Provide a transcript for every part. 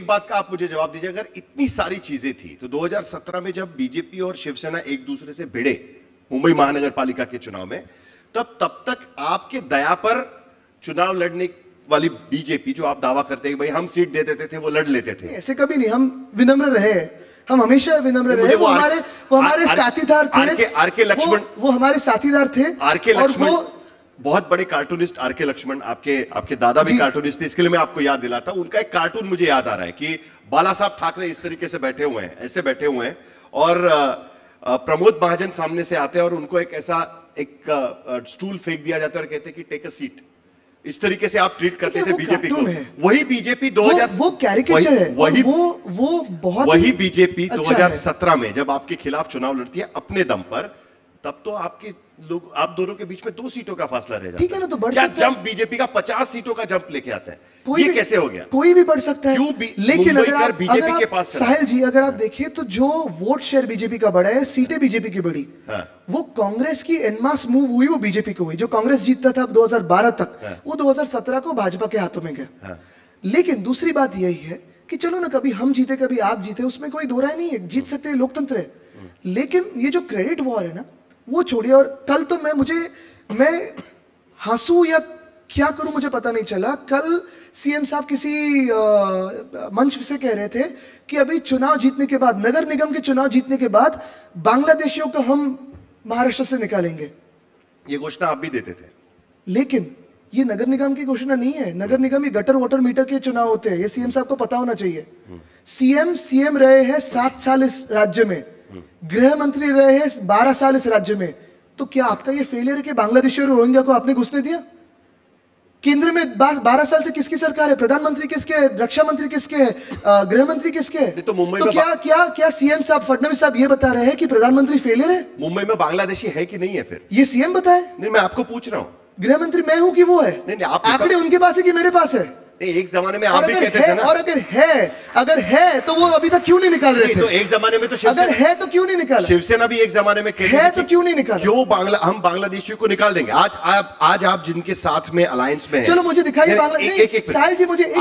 एक बात का आप मुझे जवाब दीजिए, अगर इतनी सारी चीजें थी तो 2017 में जब बीजेपी और शिवसेना एक दूसरे से भिड़े मुंबई महानगर पालिका के चुनाव में, तब तक आपके दया पर चुनाव लड़ने वाली बीजेपी, जो आप दावा करते हैं कि भाई हम सीट दे देते थे, वो लड़ लेते थे। ऐसे कभी नहीं, हम विनम्र रहे, हम हमेशा विनम्र रहे। वो हमारे साथीदार थे, आरके लक्ष्मण, वो हमारे साथीदार थे। आरके लक्ष्मण बहुत बड़े कार्टूनिस्ट, आरके लक्ष्मण आपके दादा भी कार्टूनिस्ट थे, इसके लिए मैं आपको याद दिलाता हूं। उनका एक कार्टून मुझे याद आ रहा है कि बाला साहब ठाकरे इस तरीके से बैठे हुए हैं, ऐसे बैठे हुए हैं, और प्रमोद महाजन सामने से आते हैं और उनको एक ऐसा स्टूल फेंक दिया जाता है और कहते हैं कि टेक अ सीट। इस तरीके से आप ट्रीट करते थे बीजेपी को। वही बीजेपी 2000 वो कैरिकेचर है, वो बहुत वही बीजेपी 2017 में जब आपके खिलाफ चुनाव लड़ती है अपने दम पर, तब तो आपके लोग, आप दोनों के बीच में 2 सीटों का फासला रह जाता है। ठीक है ना, तो बढ़ क्या जंप बीजेपी का 50 सीटों का जंप लेके आता है, ये कैसे हो गया? कोई भी बढ़ सकता है। लेकिन अगर आप बीजेपी के पास, साहिल जी, अगर आप देखिए तो जो वोट शेयर बीजेपी का बढ़ा है, सीटें बीजेपी की बढ़ी, वो कांग्रेस की एनमास मूव हुई, वो बीजेपी को हुई। जो कांग्रेस जीतता था 2012 तक, वो 2017 को भाजपा के हाथों में गया। लेकिन दूसरी बात यही है कि चलो ना, कभी हम जीते कभी आप जीते, उसमें कोई दो राय नहीं है, जीत सकते हैं, लोकतंत्र है। लेकिन ये जो क्रेडिट वॉर है ना, वो छोड़िए। और कल तो मैं हंसू या क्या करूं मुझे पता नहीं चला। कल सीएम साहब किसी मंच से कह रहे थे कि अभी चुनाव जीतने के बाद, नगर निगम के चुनाव जीतने के बाद, बांग्लादेशियों को हम महाराष्ट्र से निकालेंगे। ये घोषणा आप भी देते थे। लेकिन ये नगर निगम की घोषणा नहीं है। नगर निगम ये गटर वाटर मीटर के चुनाव होते हैं, ये सीएम साहब को पता होना चाहिए। सीएम रहे हैं 7 साल इस राज्य में, गृह मंत्री रहे हैं 12 साल इस राज्य में। तो क्या आपका ये फेलियर है कि बांग्लादेशी और रोहिंग्या को आपने घुसने दिया? केंद्र में 12 साल से किसकी सरकार है? प्रधानमंत्री किसके है? रक्षा मंत्री किसके है? गृह मंत्री किसके है? तो मुंबई तो क्या सीएम साहब, फडणवीस साहब ये बता रहे हैं कि प्रधानमंत्री फेलियर है? मुंबई में बांग्लादेशी है कि नहीं है? फिर ये सीएम बताए। नहीं, मैं आपको पूछ रहा हूं। गृह मंत्री मैं हूं कि वो है? नहीं, आंकड़े उनके पास है कि मेरे पास है? एक जमाने में आप भी कहते थे ना। और अगर है तो वो अभी तक क्यों नहीं निकाल रहे थे? तो एक जमाने में तो अगर है तो क्यों नहीं निकाला? शिवसेना भी एक जमाने में कहती है तो क्यों नहीं निकाला? क्यों हम बांग्लादेशियों को निकाल देंगे? आज आप जिनके साथ में अलायंस में है, चलो मुझे दिखाइए बांग्लादेश। साहिल जी मुझे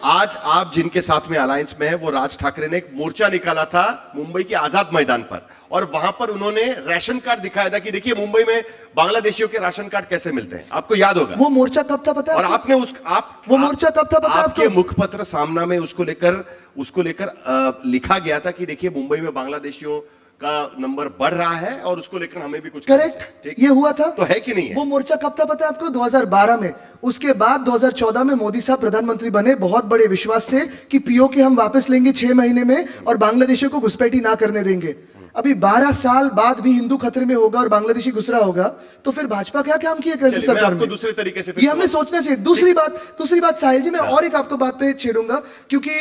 आज आप जिनके साथ में अलायंस में है, वो राज ठाकरे ने एक मोर्चा निकाला था मुंबई के आजाद मैदान पर, और वहां पर उन्होंने राशन कार्ड दिखाया था कि देखिए मुंबई में बांग्लादेशियों के राशन कार्ड कैसे मिलते हैं। आपको याद होगा वो मोर्चा कब था पता है? और आपने वो मोर्चा कब था पता है आपको? आपके मुखपत्र सामना में उसको लेकर लिखा गया था कि देखिए मुंबई में बांग्लादेशियों का नंबर बढ़ रहा है और उसको लेकर हमें भी कुछ करेक्ट, ये हुआ था। तो है कि नहीं है? वो मोर्चा कब था पता है आपको? 2012 में। उसके बाद 2014 में मोदी साहब प्रधानमंत्री बने, बहुत बड़े विश्वास से कि पीओके हम वापस लेंगे 6 महीने में और बांग्लादेशियों को घुसपैठी ना करने देंगे। अभी 12 साल बाद भी हिंदू खतरे में होगा और बांग्लादेशी घुस रहा होगा, तो फिर भाजपा क्या काम किया केंद्र सरकार में? दूसरे तरीके से ये हमें सोचना चाहिए। दूसरी बात साहिल जी, मैं और एक आपको बात पे छेड़ूंगा, क्योंकि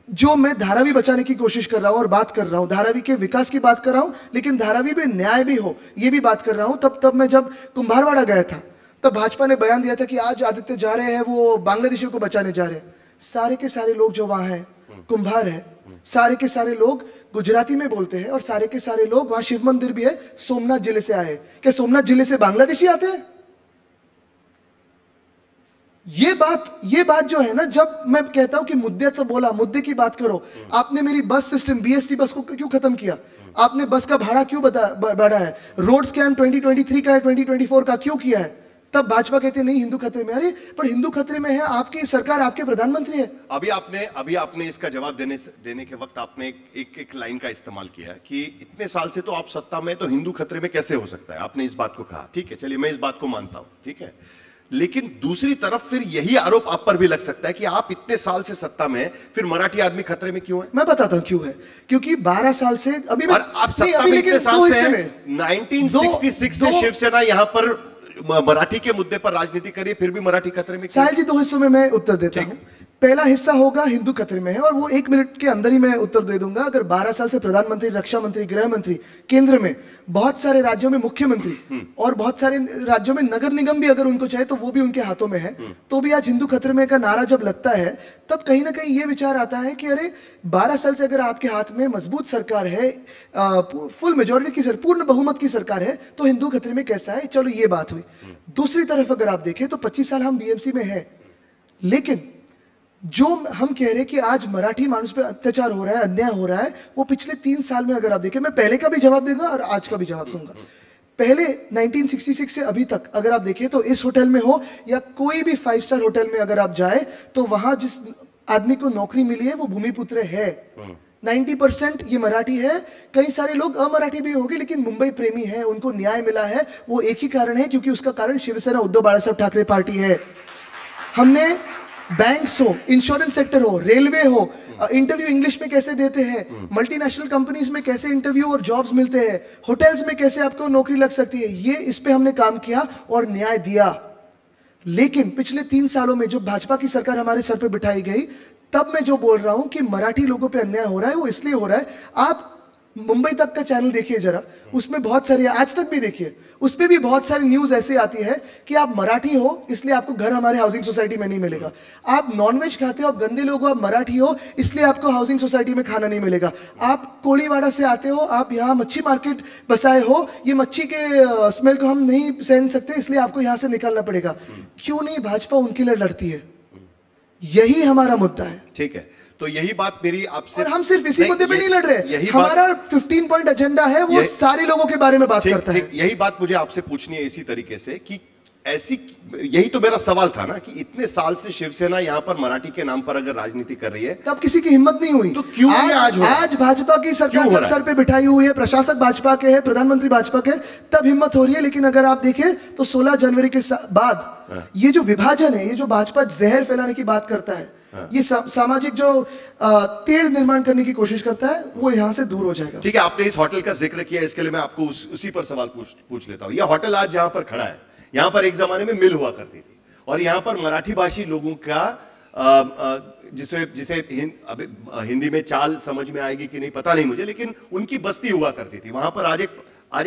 जो मैं धारावी बचाने की कोशिश कर रहा हूं और बात कर रहा हूं, धारावी के विकास की बात कर रहा हूं, लेकिन धारावी में न्याय भी हो, ये भी बात कर रहा हूं। तब मैं जब कुंभारवाड़ा गया था, तब भाजपा ने बयान दिया था कि आज आदित्य जा रहे हैं, वो बांग्लादेशियों को बचाने जा रहे हैं। सारे के सारे लोग जो वहां हैं कुंभार है, सारे के सारे लोग गुजराती में बोलते हैं, और सारे के सारे लोग, वहां शिव मंदिर भी है, सोमनाथ जिले से आए। क्या सोमनाथ जिले से बांग्लादेशी आते हैं? ये बात जो है ना, जब मैं कहता हूं कि मुद्दे से बोला, मुद्दे की बात करो। आपने मेरी बस सिस्टम, बीएसटी बस को क्यों खत्म किया? आपने बस का भाड़ा क्यों बढ़ा है? रोड स्कैम 2023 का है, 2024 का क्यों किया है? तब भाजपा कहते नहीं हिंदू खतरे में। अरे पर हिंदू खतरे में है आपकी सरकार, आपके प्रधानमंत्री है। अभी आपने इसका जवाब देने के वक्त आपने एक लाइन का इस्तेमाल किया कि इतने साल से तो आप सत्ता में, तो हिंदू खतरे में कैसे हो सकता है? आपने इस बात को कहा, ठीक है, चलिए मैं इस बात को मानता हूं, ठीक है। लेकिन दूसरी तरफ फिर यही आरोप आप पर भी लग सकता है कि आप इतने साल से सत्ता में, फिर मराठी आदमी खतरे में क्यों है? मैं बताता हूं क्यों है। क्योंकि 12 साल से अभी और आप सत्ता में इतने साल से 1966 से शिवसेना यहां पर मराठी के मुद्दे पर राजनीति करिए, फिर भी मराठी खतरे में। साहिल जी 2 हिस्सों में मैं उत्तर देता हूं। पहला हिस्सा होगा हिंदू खतरे में है, और वो 1 मिनट के अंदर ही मैं उत्तर दे दूंगा। अगर 12 साल से प्रधानमंत्री, रक्षा मंत्री, गृह मंत्री, केंद्र में बहुत सारे राज्यों में मुख्यमंत्री, और बहुत सारे राज्यों में नगर निगम भी अगर उनको चाहे तो वो भी उनके हाथों में है, तो भी आज हिंदू खतरे में का नारा जब लगता है, तब कहीं ना कहीं ये विचार आता है कि अरे 12 साल से अगर आपके हाथ में मजबूत सरकार है, फुल मेजोरिटी की पूर्ण बहुमत की सरकार है, तो हिंदू खतरे में कैसा है? चलो ये बात हुई। दूसरी तरफ अगर आप देखें तो 25 साल हम बीएमसी में हैं, लेकिन जो हम कह रहे हैं कि आज मराठी मानुस पे अत्याचार हो रहा है, अन्याय हो रहा है, वो पिछले 3 साल में अगर आप देखें, मैं पहले का भी जवाब दूंगा और आज का भी जवाब दूंगा। पहले 1966 से अभी तक अगर आप देखें तो इस होटल में हो या कोई भी 5 स्टार होटल में अगर आप जाए तो वहां जिस आदमी को नौकरी मिली है वो भूमिपुत्र है। 90% ये मराठी है। कई सारे लोग अमराठी भी होंगे लेकिन मुंबई प्रेमी है, उनको न्याय मिला है। वो एक ही कारण है क्योंकि उसका कारण शिवसेना उद्धव बाळासाहेब ठाकरे पार्टी है। हमने बैंक्स हो, इंश्योरेंस सेक्टर हो, रेलवे हो, इंटरव्यू इंग्लिश में कैसे देते हैं, मल्टीनेशनल कंपनीज में कैसे इंटरव्यू और जॉब्स मिलते हैं, होटल्स में कैसे आपको नौकरी लग सकती है, ये इस पे हमने काम किया और न्याय दिया। लेकिन पिछले 3 सालों में जो भाजपा की सरकार हमारे सर पे बिठाई गई, तब मैं जो बोल रहा हूं कि मराठी लोगों पे अन्याय हो रहा है, वो इसलिए हो रहा है। आप मुंबई तक का चैनल देखिए जरा, उसमें बहुत सारे, आज तक भी देखिए, उसपे भी बहुत सारी न्यूज ऐसे आती है कि आप मराठी हो इसलिए आपको घर हमारे हाउसिंग सोसाइटी में नहीं मिलेगा, आप नॉनवेज खाते हो, आप गंदे लोग हो, आप मराठी हो इसलिए आपको हाउसिंग सोसाइटी में खाना नहीं मिलेगा, आप कोलीवाड़ा से आते हो, आप यहां मच्छी मार्केट बसाए हो, ये मच्छी के स्मेल को हम नहीं सहन सकते इसलिए आपको यहां से निकलना पड़ेगा। क्यों नहीं भाजपा उनके लिए लड़ती है? यही हमारा मुद्दा है। ठीक है, तो यही बात मेरी आपसे, और हम सिर्फ इसी मुद्दे पे नहीं लड़ रहे, हमारा 15 पॉइंट एजेंडा है, वो सारे लोगों के बारे में बात करता है। यही बात मुझे आपसे पूछनी है इसी तरीके से कि ऐसी, यही तो मेरा सवाल था ना कि इतने साल से शिवसेना यहां पर मराठी के नाम पर अगर राजनीति कर रही है तब किसी की हिम्मत नहीं हुई, तो क्यों आज भाजपा की सरकार जब सर पे बिठाई हुई है, प्रशासक भाजपा के है, प्रधानमंत्री भाजपा के, तब हिम्मत हो रही है। लेकिन अगर आप देखें तो 16 जनवरी के बाद ये जो विभाजन है, ये जो भाजपा जहर फैलाने की बात करता है, ये सामाजिक जो तेड़ निर्माण करने की कोशिश करता है, वो यहां से दूर हो जाएगा। ठीक है, आपने इस होटल का जिक्र किया, इसके लिए मैं आपको उसी पर सवाल पूछ लेता हूं। यह होटल आज जहां पर खड़ा है, यहां पर एक जमाने में मिल हुआ करती थी और यहां पर मराठी भाषी लोगों का जिसे हिंदी में चाल समझ में आएगी कि नहीं पता नहीं मुझे, लेकिन उनकी बस्ती हुआ करती थी वहां पर। आज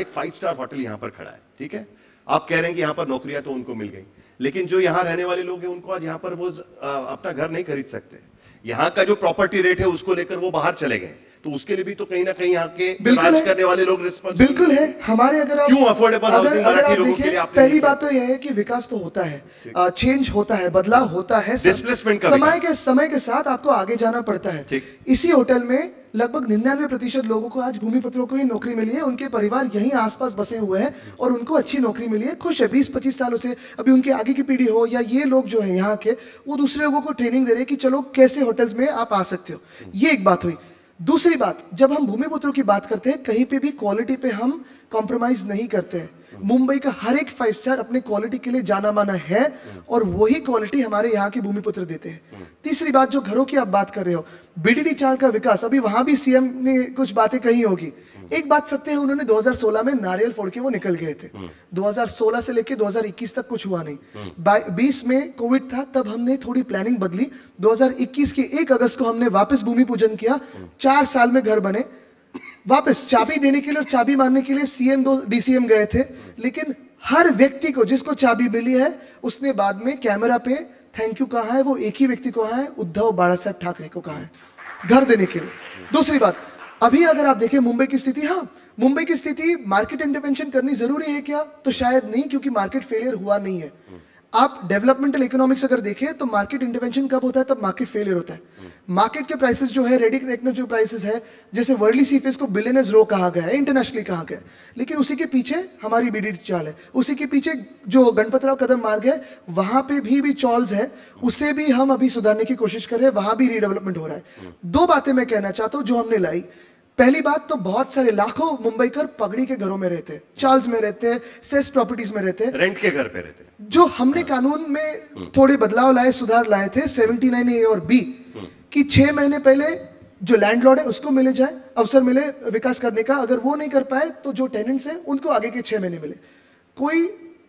एक 5 स्टार होटल यहां पर खड़ा है, ठीक है। आप कह रहे हैं कि यहां पर नौकरियां तो उनको मिल गई, लेकिन जो यहां रहने वाले लोग हैं उनको आज यहां पर वो अपना घर नहीं खरीद सकते। यहां का जो प्रॉपर्टी रेट है उसको लेकर वो बाहर चले गए, तो उसके लिए भी तो कहीं ना कहीं यहाँ के राज करने वाले लोग रिस्पॉन्सिबल बिल्कुल है। हमारे अगर आप क्यों अफोर्डेबल हाउसिंग मराठी लोगों के लिए आपने, पहली बात तो यह है कि विकास तो होता है, चेंज होता है, बदलाव होता है, डिस्प्लेसमेंट का समय के साथ आपको आगे जाना पड़ता है। इसी होटल में लगभग 99% लोगों को आज भूमिपुत्रों को ही नौकरी मिली है, उनके परिवार यहीं आसपास बसे हुए हैं और उनको अच्छी नौकरी मिली है, खुश है। 20-25 सालों से अभी उनके आगे की पीढ़ी हो या ये लोग जो है यहाँ के, वो दूसरे लोगों को ट्रेनिंग दे रहे हैं कि चलो कैसे होटल्स में आप आ सकते हो। ये एक बात हुई। दूसरी बात, जब हम भूमिपुत्रों की बात करते हैं, कहीं पे भी क्वालिटी पे हम कॉम्प्रोमाइज नहीं करते हैं। मुंबई का हर एक 5 स्टार अपने क्वालिटी के लिए जाना माना है और वही क्वालिटी हमारे यहाँ के भूमिपुत्र देते हैं। तीसरी बात, जो घरों की आप बात कर रहे हो, बीडीडी चाल का विकास, अभी वहां भी सीएम ने कुछ बातें कही होगी। एक बात सत्य है, उन्होंने 2016 में नारियल फोड़ के वो निकल गए थे। 2016 से लेकर 2021 तक कुछ हुआ नहीं। 20 में कोविड था, तब हमने थोड़ी प्लानिंग बदली। 2021 के 1 अगस्त को हमने वापस भूमि पूजन किया। 4 साल में घर बने। वापस चाबी देने के लिए और चाबी मारने के लिए सीएम 2 डीसीएम गए थे, लेकिन हर व्यक्ति को जिसको चाबी मिली है उसने बाद में कैमरा पे थैंक यू कहा है। वो एक ही व्यक्ति को कहा है, उद्धव बाळासाहेब ठाकरे को कहा है, घर देने के लिए। दूसरी बात, अभी अगर आप देखें मुंबई की स्थिति, हाँ मुंबई की स्थिति, मार्केट इंटरवेंशन करनी जरूरी है क्या? तो शायद नहीं, क्योंकि मार्केट फेलियर हुआ नहीं है। आप डेवलपमेंटल इकोनॉमिक्स अगर देखें तो मार्केट इंटरवेंशन कब होता है? तब मार्केट फेलियर होता है। मार्केट के प्राइसेस जो है, रेडी रेकनर जो प्राइसेस है, जैसे वर्ल्डली सीफेस को बिलियनर्स रो कहा गया है, इंटरनेशनली कहा गया है, लेकिन उसी के पीछे हमारी बीडी चाल है। उसी के पीछे जो गणपतराव कदम मार गए, वहां पे भी चॉल्स है, उसे भी हम अभी सुधारने की कोशिश कर रहे हैं, वहां भी रीडेवलपमेंट हो रहा है। 2 बातें मैं कहना चाहता हूं जो हमने लाई। पहली बात तो बहुत सारे लाखों मुंबईकर पगड़ी के घरों में रहते हैं, चार्ल्स में रहते हैं, सेस प्रॉपर्टीज में रहते हैं, रेंट के घर पे रहते हैं। जो हमने कानून में थोड़े बदलाव लाए, सुधार लाए थे 79A और B कि 6 महीने पहले जो लैंडलॉर्ड है उसको मिले जाए, अवसर मिले विकास करने का। अगर वो नहीं कर पाए तो जो टेनेंट्स हैं उनको आगे के 6 महीने मिले। कोई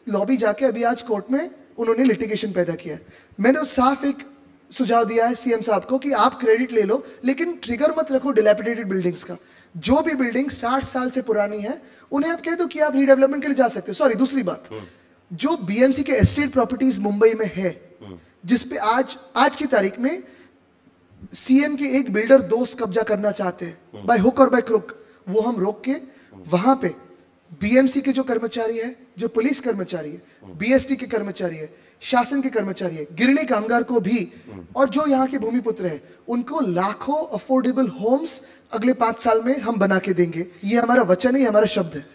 लॉबी जाके अभी आज कोर्ट में उन्होंने लिटिगेशन पैदा किया है। मैंने साफ एक सुझाव दिया है सीएम साहब को कि आप क्रेडिट ले लो, लेकिन ट्रिगर मत रखो डिलैपिडेटेड बिल्डिंग्स का। जो भी बिल्डिंग 60 साल से पुरानी है उन्हें आप कह दो कि आप रीडेवलपमेंट के लिए जा सकते हो। सॉरी, दूसरी बात, जो बीएमसी के एस्टेट प्रॉपर्टीज मुंबई में है, जिसपे आज की तारीख में सीएम के एक बिल्डर दोस्त कब्जा करना चाहते हैं बाय हुक और बाय क्रुक, वो हम रोक के वहां पे बीएमसी के जो कर्मचारी है, जो पुलिस कर्मचारी है, बीएसटी के कर्मचारी है, शासन के कर्मचारी है, गिरणी कामगार को भी, और जो यहाँ के भूमिपुत्र हैं, उनको लाखों अफोर्डेबल होम्स अगले 5 साल में हम बना के देंगे। ये हमारा वचन है, ये हमारा शब्द है।